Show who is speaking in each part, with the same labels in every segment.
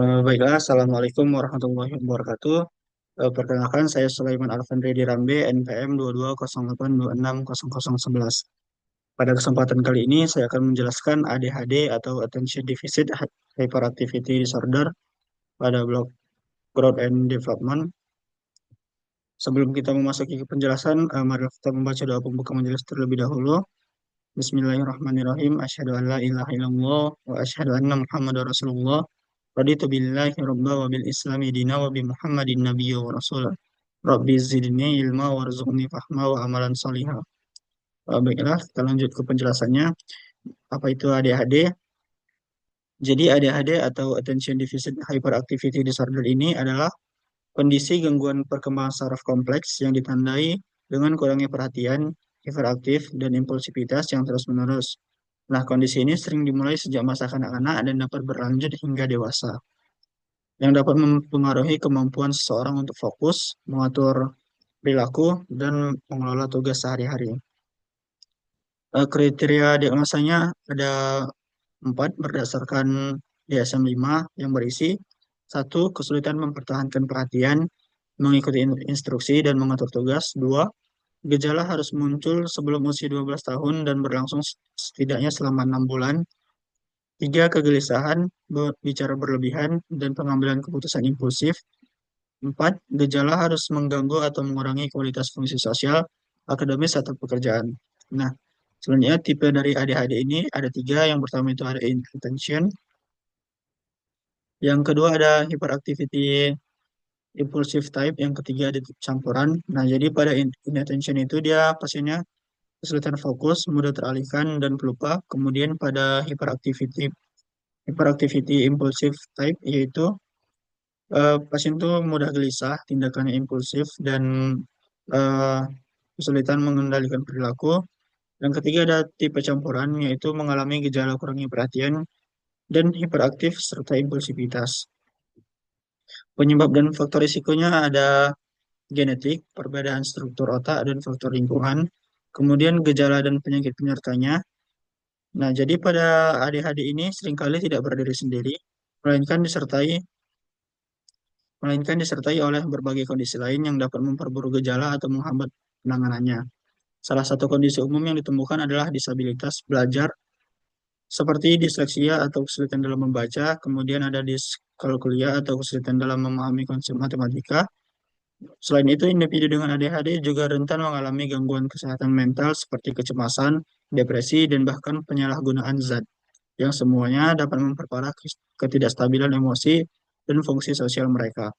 Speaker 1: Baiklah, Assalamualaikum warahmatullahi wabarakatuh. Perkenalkan, saya Sulaiman Alfandri Dirambe, NPM 2208260011. Pada kesempatan kali ini, saya akan menjelaskan ADHD atau Attention Deficit Hyperactivity Disorder pada blok Growth and Development. Sebelum kita memasuki ke penjelasan, mari kita membaca doa pembuka majelis terlebih dahulu. Bismillahirrahmanirrahim. Asyhadu an la ilaha illallah wa asyhadu anna Muhammadar Rasulullah. Raditu billahi rabba wa bil islami dina wa bi Muhammadin nabiyya wa rasulah. Rabbi zidni ilma warzuqni fahma wa amalan salihah. Baiklah, kita lanjut ke penjelasannya. Apa itu ADHD? Jadi ADHD atau Attention Deficit Hyperactivity Disorder ini adalah kondisi gangguan perkembangan saraf kompleks yang ditandai dengan kurangnya perhatian, hiperaktif, dan impulsivitas yang terus-menerus. Nah, kondisi ini sering dimulai sejak masa kanak-kanak dan dapat berlanjut hingga dewasa, yang dapat mempengaruhi kemampuan seseorang untuk fokus, mengatur perilaku, dan mengelola tugas sehari-hari. Kriteria diagnosanya ada 4 berdasarkan DSM-5 yang berisi: satu, kesulitan mempertahankan perhatian, mengikuti instruksi, dan mengatur tugas. Dua, gejala harus muncul sebelum usia 12 tahun dan berlangsung setidaknya selama 6 bulan. Tiga, kegelisahan, bicara berlebihan, dan pengambilan keputusan impulsif. Empat, gejala harus mengganggu atau mengurangi kualitas fungsi sosial, akademis, atau pekerjaan. Nah, selanjutnya tipe dari ADHD ini ada tiga. Yang pertama itu ada inattention. Yang kedua ada hyperactivity impulsive type. Yang ketiga ada campuran. Nah, jadi pada inattention itu dia pasiennya kesulitan fokus, mudah teralihkan, dan pelupa. Kemudian pada hyperactivity impulsive type yaitu pasien itu mudah gelisah, tindakannya impulsif, dan eh, kesulitan mengendalikan perilaku. Yang ketiga ada tipe campuran, yaitu mengalami gejala kurangnya perhatian dan hiperaktif serta impulsivitas. Penyebab dan faktor risikonya ada genetik, perbedaan struktur otak, dan faktor lingkungan. Kemudian gejala dan penyakit penyertanya. Nah, jadi pada ADHD ini seringkali tidak berdiri sendiri, melainkan disertai melainkan disertai oleh berbagai kondisi lain yang dapat memperburuk gejala atau menghambat penanganannya. Salah satu kondisi umum yang ditemukan adalah disabilitas belajar seperti disleksia atau kesulitan dalam membaca, kemudian ada diskalkulia atau kesulitan dalam memahami konsep matematika. Selain itu, individu dengan ADHD juga rentan mengalami gangguan kesehatan mental seperti kecemasan, depresi, dan bahkan penyalahgunaan zat, yang semuanya dapat memperparah ketidakstabilan emosi dan fungsi sosial mereka.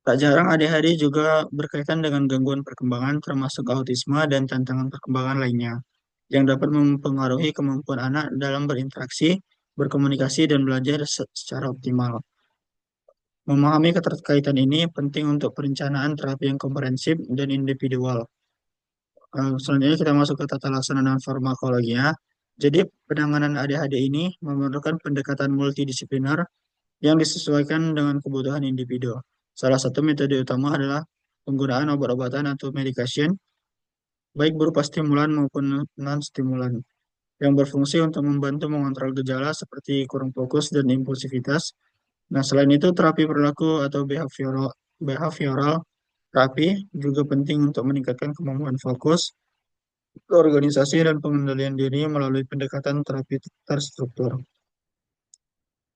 Speaker 1: Tak jarang ADHD juga berkaitan dengan gangguan perkembangan termasuk autisme dan tantangan perkembangan lainnya yang dapat mempengaruhi kemampuan anak dalam berinteraksi, berkomunikasi, dan belajar secara optimal. Memahami keterkaitan ini penting untuk perencanaan terapi yang komprehensif dan individual. Selanjutnya kita masuk ke tata laksana dan farmakologinya. Jadi penanganan ADHD ini memerlukan pendekatan multidisipliner yang disesuaikan dengan kebutuhan individu. Salah satu metode utama adalah penggunaan obat-obatan atau medication, baik berupa stimulan maupun non-stimulan, yang berfungsi untuk membantu mengontrol gejala seperti kurang fokus dan impulsivitas. Nah, selain itu, terapi perilaku atau behavioral terapi juga penting untuk meningkatkan kemampuan fokus, organisasi, dan pengendalian diri melalui pendekatan terapi terstruktur.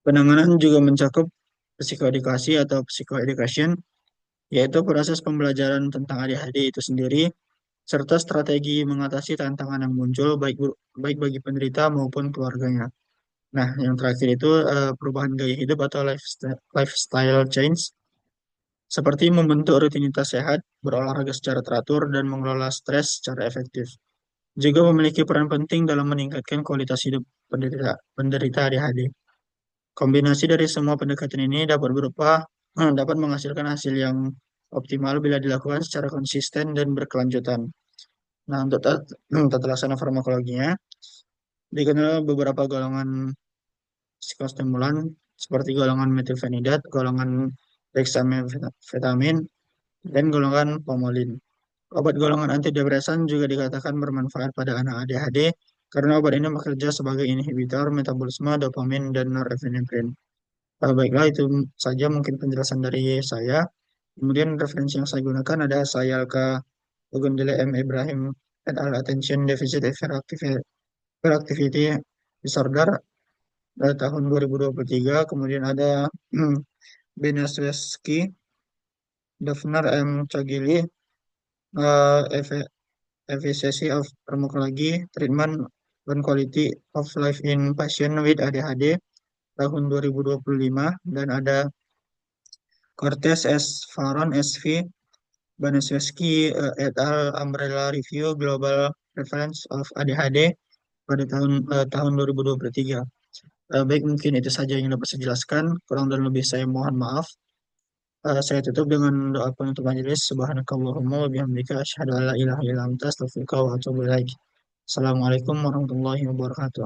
Speaker 1: Penanganan juga mencakup psikoedukasi atau psychoeducation, yaitu proses pembelajaran tentang ADHD itu sendiri, serta strategi mengatasi tantangan yang muncul baik bagi penderita maupun keluarganya. Nah, yang terakhir itu perubahan gaya hidup atau lifestyle change, seperti membentuk rutinitas sehat, berolahraga secara teratur, dan mengelola stres secara efektif. Juga memiliki peran penting dalam meningkatkan kualitas hidup penderita ADHD. Kombinasi dari semua pendekatan ini dapat menghasilkan hasil yang optimal bila dilakukan secara konsisten dan berkelanjutan. Nah, untuk tata laksana farmakologinya, dikenal beberapa golongan psikostimulan seperti golongan metilfenidat, golongan dexamfetamin, dan golongan pomolin. Obat golongan antidepresan juga dikatakan bermanfaat pada anak ADHD karena obat ini bekerja sebagai inhibitor metabolisme dopamin dan norepinefrin. Baiklah, itu saja mungkin penjelasan dari saya. Kemudian referensi yang saya gunakan ada Sayalka Ogundele M. Ibrahim et al. Attention Deficit Hyperactivity Disorder tahun 2023. Kemudian ada Benesweski, Dafnar M. Chagili, Efficacy of Pharmacology, Treatment and Quality of Life in Patient with ADHD tahun 2025. Dan ada Cortez S. Faron SV, Banaszewski et al. Umbrella Review Global Prevalence of ADHD pada tahun 2023. Baik, mungkin itu saja yang dapat saya jelaskan. Kurang dan lebih saya mohon maaf. Saya tutup dengan doa penutup majelis. Subhanakallahumma wa bihamdika asyhadu an la ilaha illa anta astaghfiruka wa atubu ilaik. Assalamualaikum warahmatullahi wabarakatuh.